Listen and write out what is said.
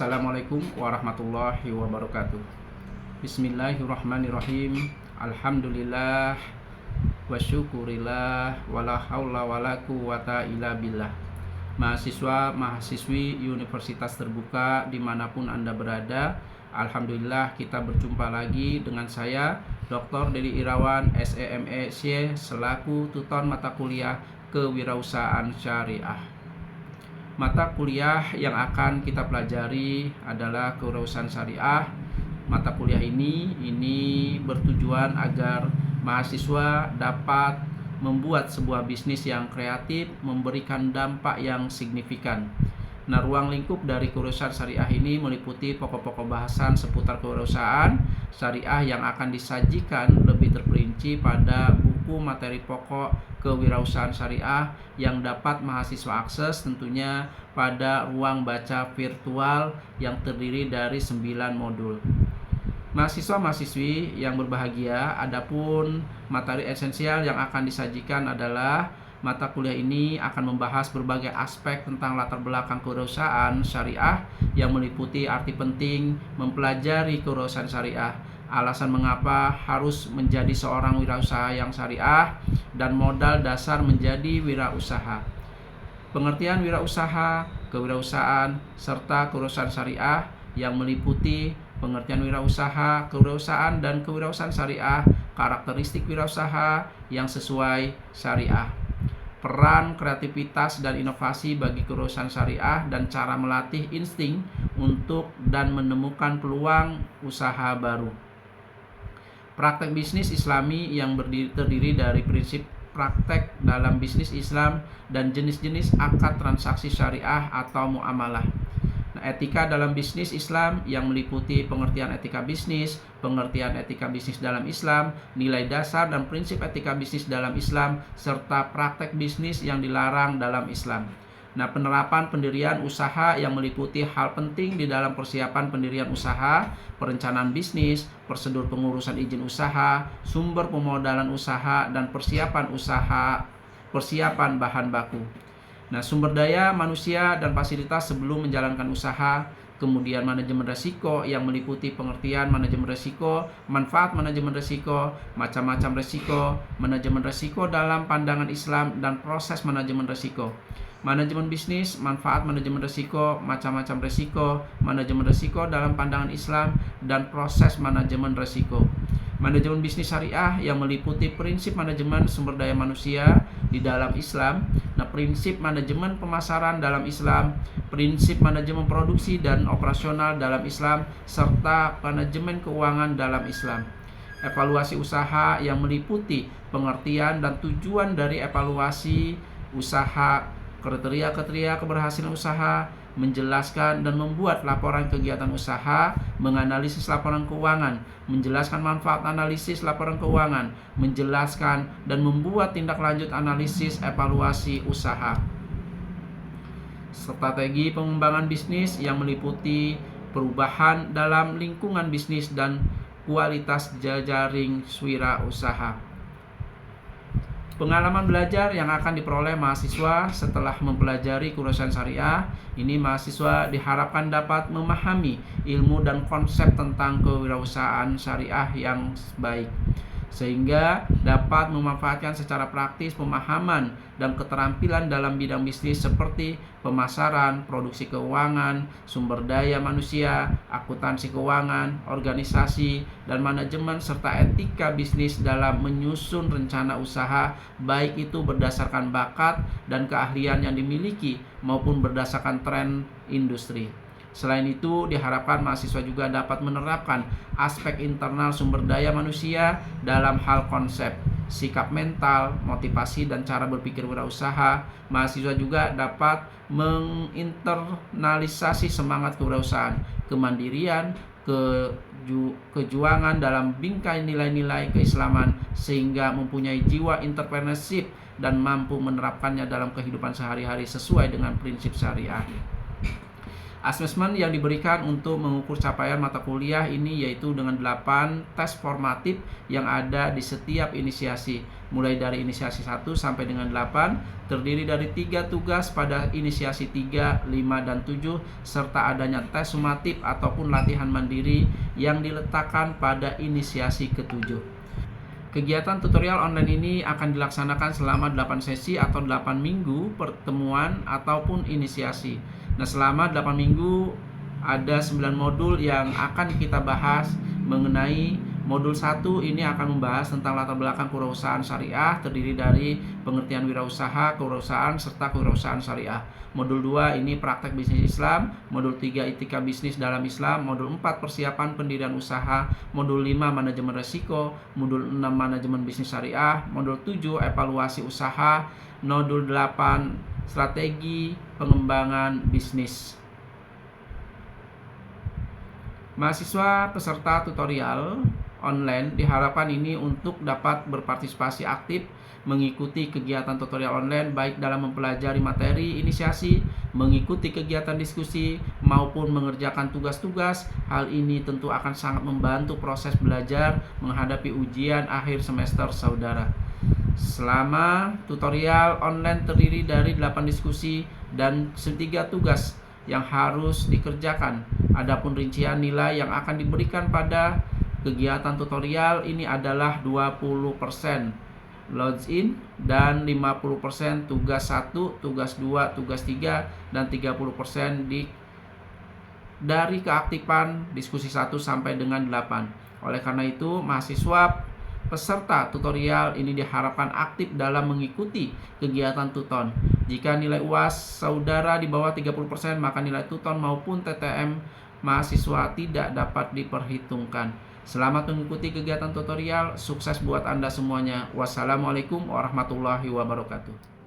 Assalamualaikum warahmatullahi wabarakatuh. Bismillahirrahmanirrahim. Alhamdulillah wa syukurillah wala haula wala quwata illa billah. Mahasiswa, mahasiswi Universitas Terbuka dimanapun Anda berada, Alhamdulillah kita berjumpa lagi dengan saya Dr. Dedi Irawan SEMEC selaku tutor mata kuliah Kewirausahaan Syariah. Mata kuliah yang akan kita pelajari adalah Kewirausahaan Syariah. Mata kuliah ini bertujuan agar mahasiswa dapat membuat sebuah bisnis yang kreatif, memberikan dampak yang signifikan. Nah, ruang lingkup dari Kewirausahaan Syariah ini meliputi pokok-pokok bahasan seputar kewirausahaan syariah yang akan disajikan lebih terperinci pada buku materi pokok Kewirausahaan Syariah yang dapat mahasiswa akses tentunya pada ruang baca virtual yang terdiri dari 9 modul. Mahasiswa-mahasiswi yang berbahagia, adapun materi esensial yang akan disajikan adalah mata kuliah ini akan membahas berbagai aspek tentang latar belakang kewirausahaan syariah yang meliputi arti penting mempelajari kewirausahaan syariah, alasan mengapa harus menjadi seorang wirausaha yang syariah, dan modal dasar menjadi wirausaha. Pengertian wirausaha, kewirausahaan, serta kewirausahaan syariah yang meliputi pengertian wirausaha, kewirausahaan, dan kewirausahaan syariah, karakteristik wirausaha yang sesuai syariah, peran kreativitas dan inovasi bagi kewirausahaan syariah, dan cara melatih insting untuk dan menemukan peluang usaha baru. Praktek bisnis Islami yang terdiri dari prinsip praktek dalam bisnis Islam dan jenis-jenis akad transaksi syariah atau muamalah. Nah, etika dalam bisnis Islam yang meliputi pengertian etika bisnis, pengertian etika bisnis dalam Islam, nilai dasar dan prinsip etika bisnis dalam Islam, serta praktek bisnis yang dilarang dalam Islam. Nah, penerapan pendirian usaha yang meliputi hal penting di dalam persiapan pendirian usaha, perencanaan bisnis, prosedur pengurusan izin usaha, sumber pemodalan usaha, dan persiapan bahan baku. Nah, sumber daya manusia dan fasilitas sebelum menjalankan usaha, kemudian manajemen resiko yang meliputi pengertian manajemen resiko, manfaat manajemen resiko, macam-macam resiko, manajemen resiko dalam pandangan Islam, dan proses manajemen resiko. Manajemen bisnis, manfaat manajemen resiko, macam-macam resiko, manajemen resiko dalam pandangan Islam, dan proses manajemen resiko. Manajemen bisnis syariah yang meliputi prinsip manajemen sumber daya manusia di dalam Islam, nah prinsip manajemen pemasaran dalam Islam, prinsip manajemen produksi dan operasional dalam Islam, serta manajemen keuangan dalam Islam. Evaluasi usaha yang meliputi pengertian dan tujuan dari evaluasi usaha, kriteria keberhasilan usaha, menjelaskan dan membuat laporan kegiatan usaha, menganalisis laporan keuangan, menjelaskan manfaat analisis laporan keuangan, menjelaskan dan membuat tindak lanjut analisis evaluasi usaha. Strategi pengembangan bisnis yang meliputi perubahan dalam lingkungan bisnis dan kualitas jejaring wirausaha. Pengalaman belajar yang akan diperoleh mahasiswa setelah mempelajari kewirausahaan syariah, ini mahasiswa diharapkan dapat memahami ilmu dan konsep tentang kewirausahaan syariah yang baik, sehingga dapat memanfaatkan secara praktis pemahaman dan keterampilan dalam bidang bisnis seperti pemasaran, produksi keuangan, sumber daya manusia, akuntansi keuangan, organisasi, dan manajemen, serta etika bisnis dalam menyusun rencana usaha, baik itu berdasarkan bakat dan keahlian yang dimiliki maupun berdasarkan tren industri. Selain itu, diharapkan mahasiswa juga dapat menerapkan aspek internal sumber daya manusia dalam hal konsep, sikap mental, motivasi, dan cara berpikir wirausaha. Mahasiswa juga dapat menginternalisasi semangat kewirausahaan, kemandirian, kejuangan dalam bingkai nilai-nilai keislaman, sehingga mempunyai jiwa entrepreneurship dan mampu menerapkannya dalam kehidupan sehari-hari sesuai dengan prinsip syariah. Asesmen yang diberikan untuk mengukur capaian mata kuliah ini yaitu dengan 8 tes formatif yang ada di setiap inisiasi, mulai dari inisiasi 1 sampai dengan 8, terdiri dari 3 tugas pada inisiasi 3, 5, dan 7, serta adanya tes sumatif ataupun latihan mandiri yang diletakkan pada inisiasi ke-7. Kegiatan tutorial online ini akan dilaksanakan selama 8 sesi atau 8 minggu pertemuan ataupun inisiasi. Nah, selama 8 minggu ada 9 modul yang akan kita bahas mengenai modul 1 ini akan membahas tentang latar belakang kewirausahaan syariah, terdiri dari pengertian wirausaha, kewirausahaan, serta kewirausahaan syariah. Modul 2 ini praktek bisnis Islam, modul 3 etika bisnis dalam Islam, modul 4 persiapan pendirian usaha, modul 5 manajemen resiko, modul 6 manajemen bisnis syariah, modul 7 evaluasi usaha, modul 8 strategi pengembangan bisnis. Mahasiswa peserta tutorial online diharapkan ini untuk dapat berpartisipasi aktif mengikuti kegiatan tutorial online baik dalam mempelajari materi inisiasi, mengikuti kegiatan diskusi, maupun mengerjakan tugas-tugas. Hal ini tentu akan sangat membantu proses belajar menghadapi ujian akhir semester saudara. Selama tutorial online terdiri dari 8 diskusi dan 3 tugas yang harus dikerjakan. Adapun rincian nilai yang akan diberikan pada kegiatan tutorial ini adalah 20% login dan 50% tugas 1, tugas 2, tugas 3, dan 30% dari keaktifan diskusi 1 sampai dengan 8. Oleh karena itu, mahasiswa peserta tutorial ini diharapkan aktif dalam mengikuti kegiatan tuton. Jika nilai UAS saudara di bawah 30%, maka nilai tuton maupun TTM mahasiswa tidak dapat diperhitungkan. Selamat mengikuti kegiatan tutorial, sukses buat Anda semuanya. Wassalamualaikum warahmatullahi wabarakatuh.